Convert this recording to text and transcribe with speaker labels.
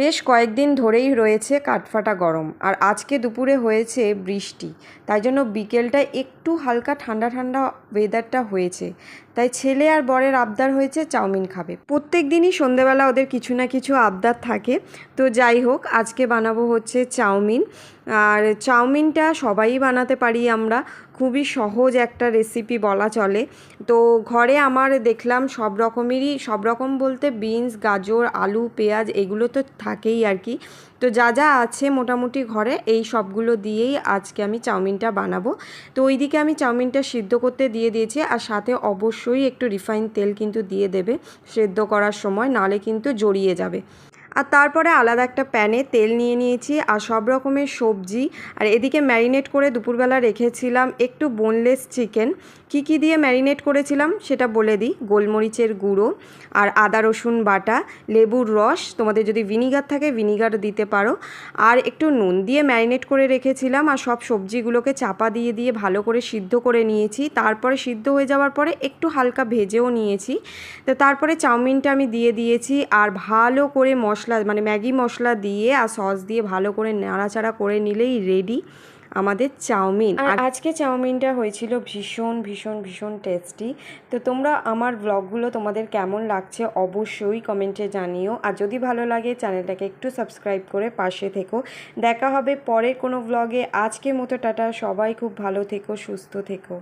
Speaker 1: বেশ কয়েকদিন ধরেই রয়েছে কাঠফাটা গরম, আর আজকে দুপুরে হয়েছে বৃষ্টি। তাই জন্য বিকেলটা একটু হালকা ঠান্ডা ঠান্ডা ওয়েদারটা হয়েছে। তাই ছেলে আর বরের আবদার হয়েছে চাউমিন খাবে। প্রত্যেক দিনই সন্ধেবেলা ওদের কিছু না কিছু আবদার থাকে। তো যাই হোক, আজকে বানাবো হচ্ছে চাউমিন। আর চাউমিনটা সবাই বানাতে পারি আমরা, খুবই সহজ একটা রেসিপি বলা চলে। তো ঘরে আমার দেখলাম সব রকমেরই, সব রকম বলতে বিনস, গাজর, আলু, পেঁয়াজ এগুলো তো থাকেই আর কি। তো যা যা আছে মোটামুটি ঘরে এই সবগুলো দিয়েই আজকে আমি চাউমিনটা বানাবো। তো ওইদিকে আমি চাউমিনটা সিদ্ধ করতে দিয়ে দিয়েছি, আর সাথে অবশ্যই একটু রিফাইন তেল কিন্তু দিয়ে দেবে সেদ্ধ করার সময়, নাহলে কিন্তু জড়িয়ে যাবে। আর তারপরে আলাদা একটা প্যানে তেল নিয়ে নিয়েছি আর সব রকমের সবজি। আর এদিকে ম্যারিনেট করে দুপুরবেলা রেখেছিলাম একটু বোনলেস চিকেন। কি দিয়ে ম্যারিনেট করেছিলাম সেটা বলে দিই। গোলমরিচের গুঁড়ো, আর আদা রসুন বাটা, লেবুর রস, তোমাদের যদি ভিনিগার থাকে ভিনিগার দিতে পারো, আর একটু নুন দিয়ে ম্যারিনেট করে রেখেছিলাম। আর সব সবজিগুলোকে চাপা দিয়ে দিয়ে ভালো করে সিদ্ধ করে নিয়েছি। তারপরে সিদ্ধ হয়ে যাওয়ার পরে একটু হালকা ভেজেও নিয়েছি। তো তারপরে চাউমিনটা আমি দিয়ে দিয়েছি, আর ভালো করে মশলা মানে ম্যাগি মশলা দিয়ে আর সস দিয়ে ভালো করে নাড়াচাড়া করে নিলেই রেডি আমাদের চাউমিন। আর আজকে চাউমিনটা হয়েছিল ভীষণ ভীষণ ভীষণ টেস্টি। তো তোমরা আমার ব্লগগুলো তোমাদের কেমন লাগছে অবশ্যই কমেন্টে জানিও। আর যদি ভালো লাগে চ্যানেলটাকে একটু সাবস্ক্রাইব করে পাশে থেকো। দেখা হবে পরের কোনো ব্লগে। আজকের মতো টাটা, সবাই খুব ভালো থেকো, সুস্থ থেকো।